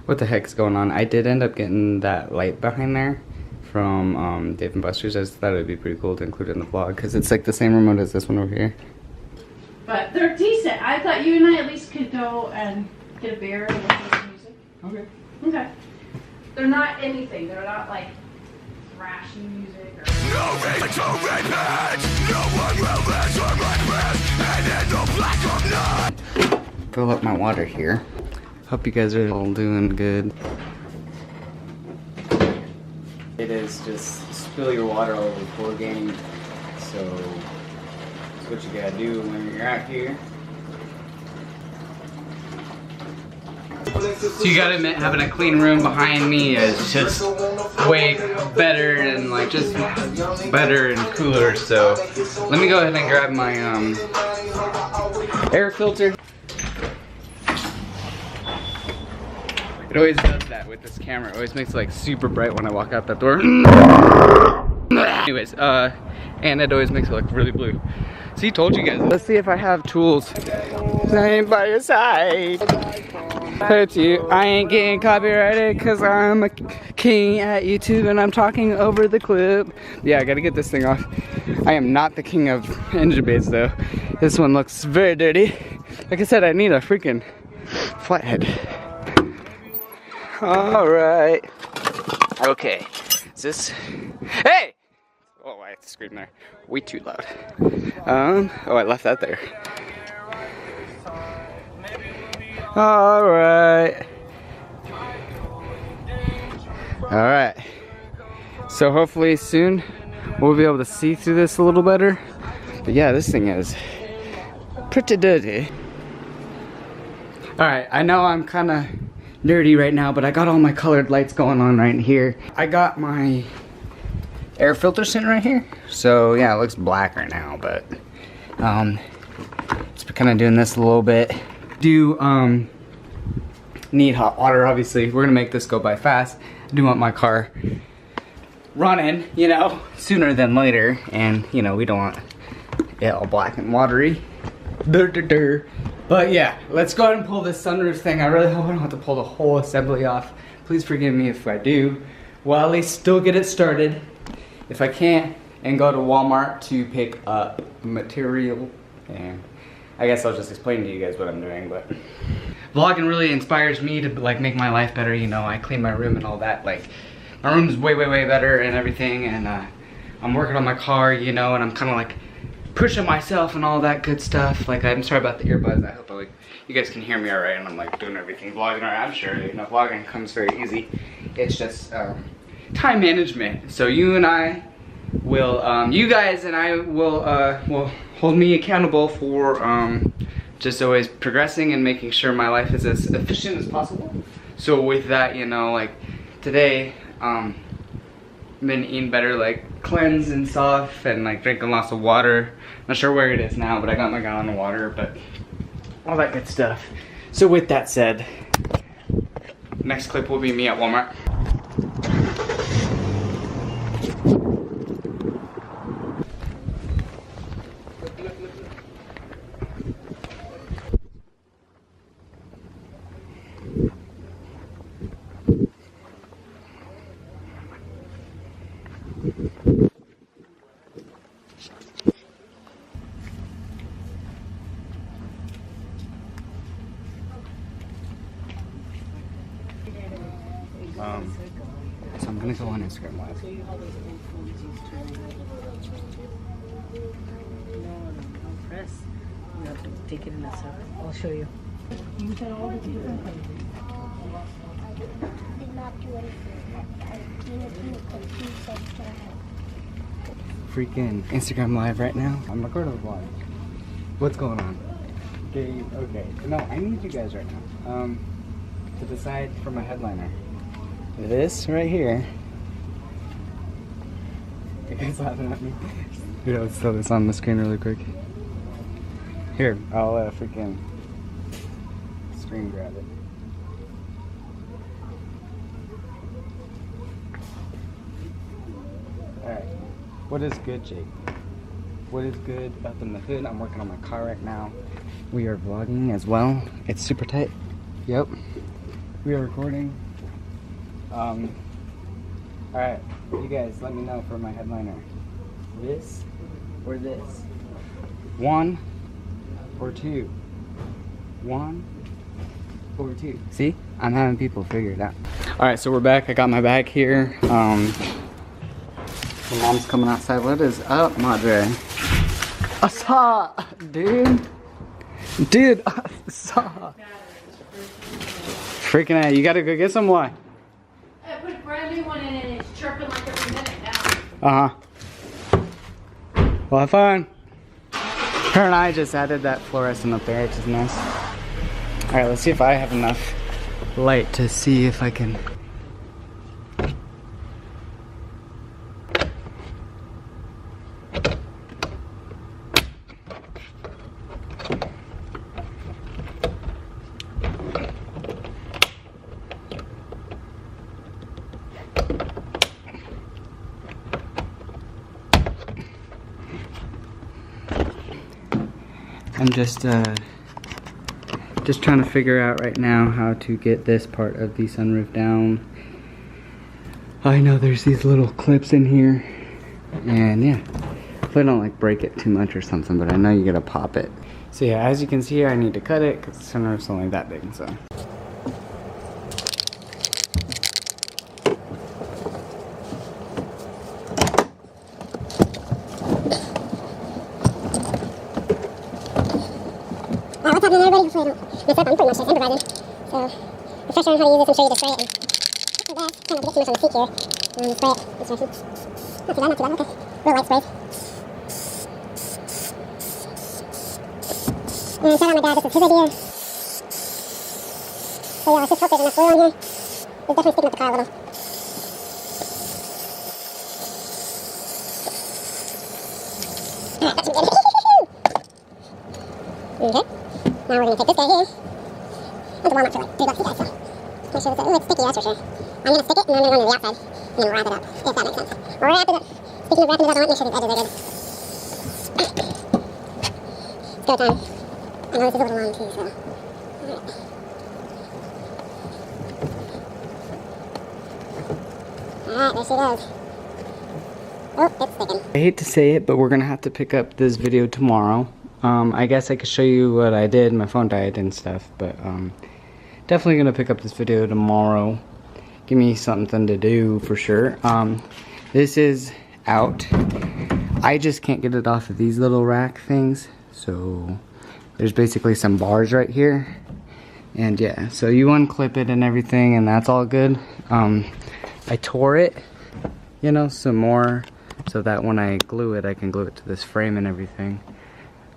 what the heck's going on. I did end up getting that light behind there from Dave & Buster's. I just thought it would be pretty cool to include in the vlog because it's like the same remote as this one over here. But they're decent. I thought you and I at least could go and get a beer and listen to music. Okay. Okay. They're not anything. They're not like thrashy music or... No reason to repent. No one will answer my prayers. And in the black of night. Fill up my water here. Hope you guys are all doing good. It is just spill your water all over the floor game. So that's what you gotta do when you're out here. So you gotta admit, having a clean room behind me is just way better and like just better and cooler. So let me go ahead and grab my air filter. It always does that with this camera. It always makes it like super bright when I walk out that door. Anyways, and it always makes it look really blue. See, told you guys. Let's see if I have tools. I ain't by your side. Hurt you. I ain't getting copyrighted because I'm a king at YouTube and I'm talking over the clip. Yeah, I gotta get this thing off. I am not the king of engine baits though. This one looks very dirty. Like I said, I need a freaking flathead. Alright. Okay. Is this... Hey! Oh, I screamed there. Way too loud. Oh, I left that there. Alright. Alright. So hopefully soon we'll be able to see through this a little better. But yeah, this thing is pretty dirty. Alright, I know I'm kind of nerdy right now, but I got all my colored lights going on right here. I got my air filter sitting right here. So yeah, it looks black right now, but just kind of doing this a little bit. Need hot water, obviously. We're gonna make this go by fast. I do want my car running, you know, sooner than later, and you know, we don't want it all black and watery. But yeah, let's go ahead and pull this sunroof thing. I really hope I don't have to pull the whole assembly off. Please forgive me if I do. Well, at least still get it started. If I can't, and go to Walmart to pick up material. And I guess I'll just explain to you guys what I'm doing, but vlogging really inspires me to like make my life better, you know. I clean my room and all that. Like, my room's way better and everything, and I'm working on my car, you know, and I'm kind of like pushing myself and all that good stuff. Like, I'm sorry about the earbuds. I hope you guys can hear me alright, and I'm like doing everything, vlogging alright. I'm sure, you know, vlogging comes very easy. It's just time management. So you and I will, you guys and I will hold me accountable for just always progressing and making sure my life is as efficient as possible. So with that, you know, like today, been eating better, like cleanse and stuff, and like drinking lots of water. Not sure where it is now, but I got my gallon of water, but all that good stuff. So with that said, next clip will be me at Walmart. So I'm gonna go on Instagram Live. No, press. You have to take it in a circle. I'll show you. You can all the different things. I did not do anything. Freaking Instagram Live right now. I'm recording the vlog. What's going on? Okay. No, I need you guys right now. To decide for my headliner. This right here. You guys laughing at me? Here, let's throw this on the screen really quick. Here, I'll freaking screen grab it. Alright. What is good, Jake? What is good up in the hood? I'm working on my car right now. We are vlogging as well. It's super tight. Yep. We are recording. Alright, you guys let me know for my headliner. This or this? 1 or 2? 1 or 2? See? I'm having people figure it out. Alright, so we're back. I got my bag here. My mom's coming outside. What is up, Madre? Asa! Dude! Dude! Asa! Freaking out. You gotta go get some what? I put a brand new one in and it's chirping like every minute now. Uh-huh. Well, have fun. Her and I just added that fluorescent up there, which is nice. Alright, let's see if I have enough light to see if I can... I'm just trying to figure out right now how to get this part of the sunroof down. I know there's these little clips in here, and yeah, if I don't like break it too much or something, but I know you gotta pop it. So yeah, as you can see, I need to cut it because the sunroof's only that big, so. What's happening, everybody? Hopefully I don't mess up. I'm pretty much just improvising. So, refresher on how to use this, I'm sure you just spray it. And not too bad. Try not to get too much on the seat here. Spray it. Instructions. Not too bad, not too bad. Okay. Real light sprays. And shout out my dad, this is his idea. So yeah, let's just hope there's enough oil in here. It's definitely sticking up the car a little. Alright, that's some good. Okay. Now we're going to take this guy here. Went to Walmart for like $3, you guys, so make sure it's, ooh, it's sticky, that's for sure. I'm going to stick it and then I'm going to go to the outside and then wrap it up, if that makes sense. Wrap it up. Speaking of wrapping it up, I want to make sure these edges are good. It's go time. I know this is a little long too, so. Alright. Alright, there she goes. Oh, it's sticking. I hate to say it, but we're gonna have to pick up this video tomorrow. I guess I could show you what I did. My phone died and stuff, but definitely gonna pick up this video tomorrow. Give me something to do for sure. This is out. I just can't get it off of these little rack things. So there's basically some bars right here. And yeah, so you unclip it and everything, and that's all good. I tore it, you know, some more, so that when I glue it, I can glue it to this frame and everything.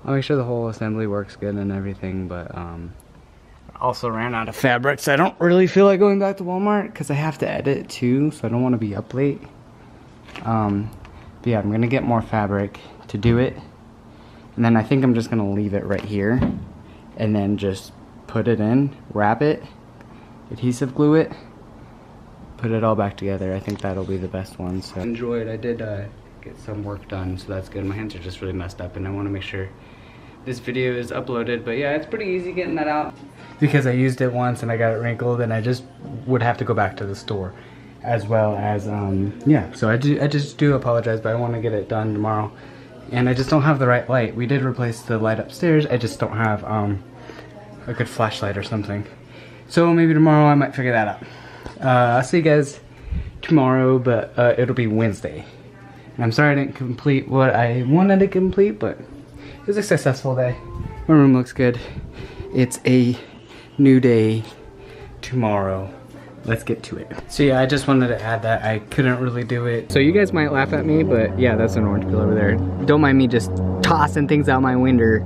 I'll make sure the whole assembly works good and everything, but I also ran out of fabric, so I don't really feel like going back to Walmart because I have to edit too, so I don't want to be up late. But yeah, I'm gonna get more fabric to do it, and then I think I'm just gonna leave it right here, and then just put it in, wrap it, adhesive glue it, put it all back together. I think that'll be the best one. So enjoyed. I did get some work done, so that's good. My hands are just really messed up, and I want to make sure this video is uploaded. But yeah, it's pretty easy getting that out because I used it once and I got it wrinkled, and I just would have to go back to the store, as well as yeah. So I just do apologize, but I want to get it done tomorrow, and I just don't have the right light. We did replace the light upstairs. I just don't have a good flashlight or something. So maybe tomorrow I might figure that out. I'll see you guys tomorrow, but it'll be Wednesday. And I'm sorry I didn't complete what I wanted to complete, but it was a successful day. My room looks good. It's a new day tomorrow. Let's get to it. So yeah, I just wanted to add that I couldn't really do it. So you guys might laugh at me, but yeah, that's an orange peel over there. Don't mind me just tossing things out my window.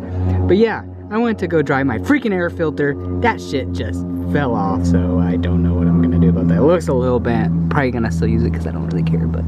But yeah, I went to go dry my freaking air filter. That shit just fell off, so I don't know what I'm gonna do about that. It looks a little bent. Probably gonna still use it because I don't really care, but